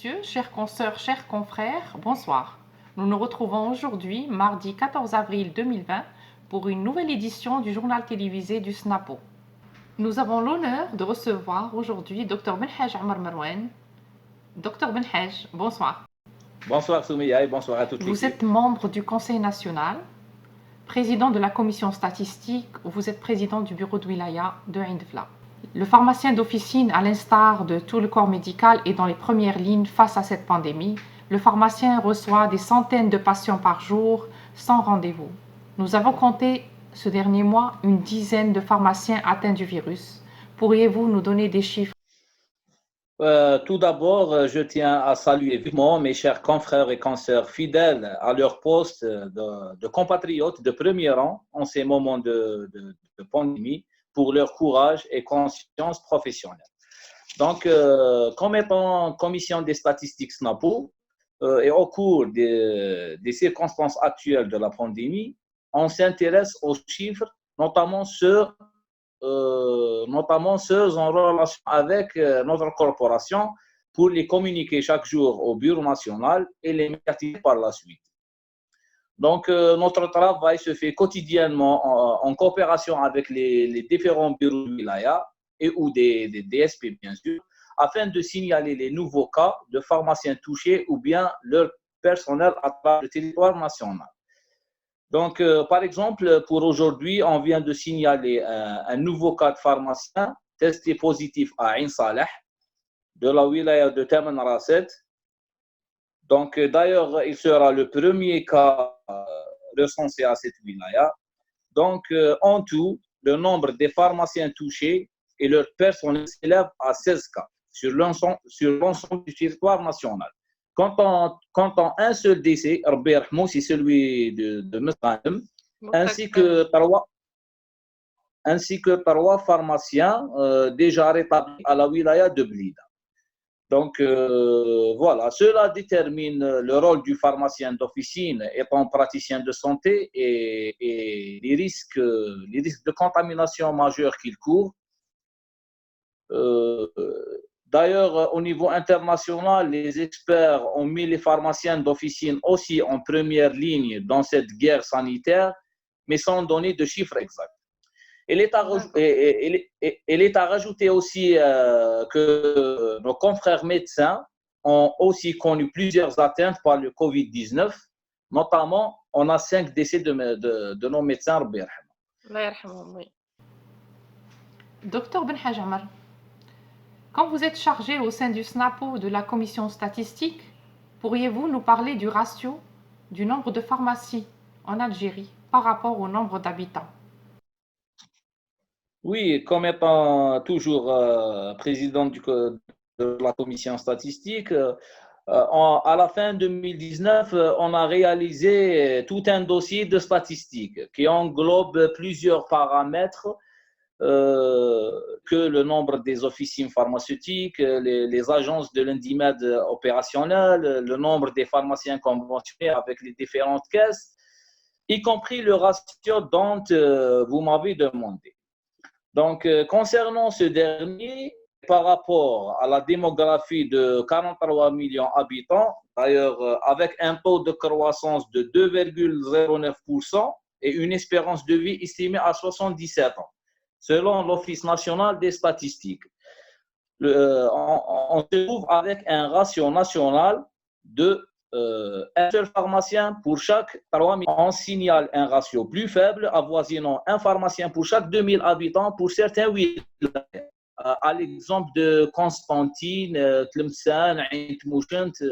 messieurs, chères consoeurs, chers confrères, bonsoir. Nous nous retrouvons aujourd'hui, mardi 14 avril 2020, pour une nouvelle édition du journal télévisé du SNAPO. Nous avons l'honneur de recevoir aujourd'hui Dr Benhaj Omar Marouane. Dr Benhaj, bonsoir. Bonsoir Soumiya et bonsoir à toute l'équipe. Vous êtes membre du Conseil national, président de la commission statistique, ou vous êtes président du bureau de wilaya de Ain Dfla. Le pharmacien d'officine, à l'instar de tout le corps médical, est dans les premières lignes face à cette pandémie. Le pharmacien reçoit des centaines de patients par jour sans rendez-vous. Nous avons compté ce dernier mois une dizaine de pharmaciens atteints du virus. Pourriez-vous nous donner des chiffres? Tout d'abord, je tiens à saluer vivement mes chers confrères et consoeurs fidèles à leur poste de compatriotes de premier rang en ces moments de pandémie pour leur courage et conscience professionnelle. Donc, comme étant commission des statistiques SNAPO et au cours des circonstances actuelles de la pandémie, on s'intéresse aux chiffres, notamment ceux en relation avec notre corporation pour les communiquer chaque jour au bureau national et les médiatiser par la suite. Donc, notre travail se fait quotidiennement en coopération avec les différents bureaux de wilaya et ou des DSP, bien sûr, afin de signaler les nouveaux cas de pharmaciens touchés ou bien leur personnel à travers le territoire national. Donc, par exemple, pour aujourd'hui, on vient de signaler un nouveau cas de pharmacien testé positif à Ain Saleh, de la wilaya de Taman Rasset. Donc, d'ailleurs, il sera le premier cas recensé à cette wilaya. Donc, en tout, le nombre des pharmaciens touchés et leur personnel s'élève à 16 cas sur l'ensemble du territoire national. Quant à un seul décès, c'est celui de Mesranem, ainsi que trois pharmaciens déjà rétablis à la wilaya de Blida. Donc, voilà, cela détermine le rôle du pharmacien d'officine étant praticien de santé et les risques de contamination majeurs qu'il court. D'ailleurs, au niveau international, les experts ont mis les pharmaciens d'officine aussi en première ligne dans cette guerre sanitaire, mais sans donner de chiffres exacts. Il est à rajouter aussi que nos confrères médecins ont aussi connu plusieurs atteintes par le Covid-19. Notamment, on a 5 décès de nos médecins. Oui. Docteur Benhaj Omar, quand vous êtes chargé au sein du SNAPO de la commission statistique, pourriez-vous nous parler du ratio du nombre de pharmacies en Algérie par rapport au nombre d'habitants? Oui, comme étant toujours président de la commission statistique, à la fin 2019, on a réalisé tout un dossier de statistiques qui englobe plusieurs paramètres que le nombre des officines pharmaceutiques, les agences de l'Indimède opérationnel, le nombre des pharmaciens conventionnés avec les différentes caisses, y compris le ratio dont vous m'avez demandé. Donc, concernant ce dernier, par rapport à la démographie de 43 millions d'habitants, d'ailleurs avec un taux de croissance de 2,09% et une espérance de vie estimée à 77 ans, selon l'Office national des statistiques. On se trouve avec un ratio national de un seul pharmacien pour chaque 3 000. On signale un ratio plus faible, avoisinant un pharmacien pour chaque 2000 habitants pour certains wilayas. À l'exemple de Constantine, Tlemcen, Ain Tmouchent,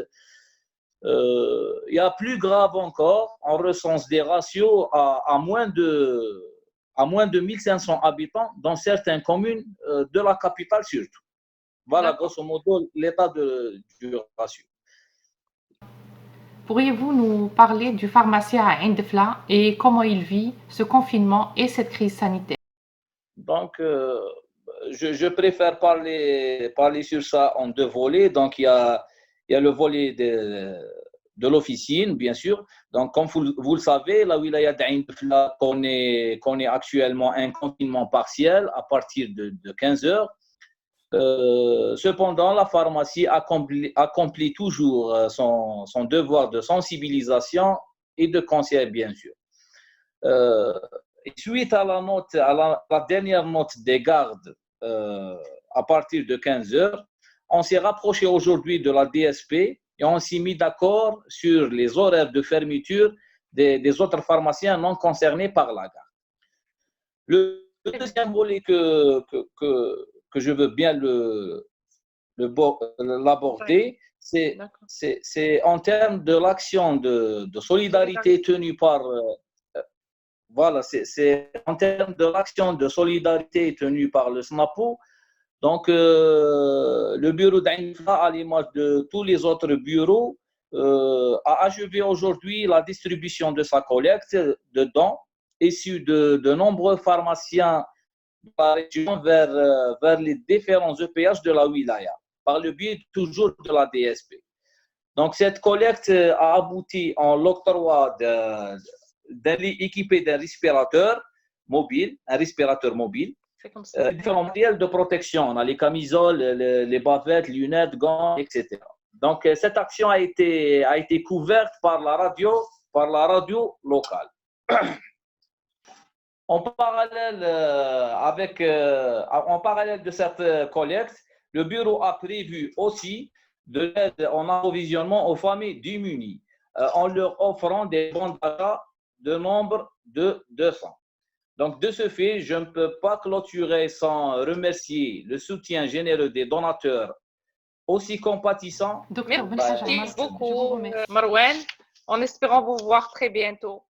il y a plus grave encore, on recense des ratios à moins de 1500 habitants dans certaines communes de la capitale surtout. Voilà, grosso modo, l'état du ratio. Pourriez-vous nous parler du pharmacien à Ain Dfla et comment il vit ce confinement et cette crise sanitaire? Donc, je préfère parler sur ça en deux volets. Donc, il y a le volet de l'officine, bien sûr. Donc, comme vous le savez, la wilaya d'Ain Dfla connaît actuellement un confinement partiel à partir de 15 heures. Cependant, la pharmacie accomplit toujours son devoir de sensibilisation et de conseil, bien sûr. Suite à la dernière note des gardes à partir de 15 heures, on s'est rapproché aujourd'hui de la DSP et on s'est mis d'accord sur les horaires de fermeture des autres pharmaciens non concernés par la garde. Le deuxième volet que je veux bien l'aborder, c'est en termes de l'action de solidarité tenue par... voilà, c'est en termes de l'action de solidarité tenue par le SNAPO. Donc, le bureau d'Ain Ifla, à l'image de tous les autres bureaux, a achevé aujourd'hui la distribution de sa collecte de dons issus de nombreux pharmaciens de la région vers les différents EPH de la wilaya, par le biais toujours de la DSP. Donc, cette collecte a abouti en l'octroi d'un lit équipé d'un respirateur mobile, différents matériels de protection. On a les camisoles, les bavettes, lunettes, gants, etc. Donc, cette action a été couverte par la radio locale. En parallèle de cette collecte, le bureau a prévu aussi de l'aide en approvisionnement aux familles démunies en leur offrant des bons d'achat de nombre de 200. Donc, de ce fait, je ne peux pas clôturer sans remercier le soutien généreux des donateurs aussi compatissants. Merci beaucoup, Marouane, en espérant vous voir très bientôt.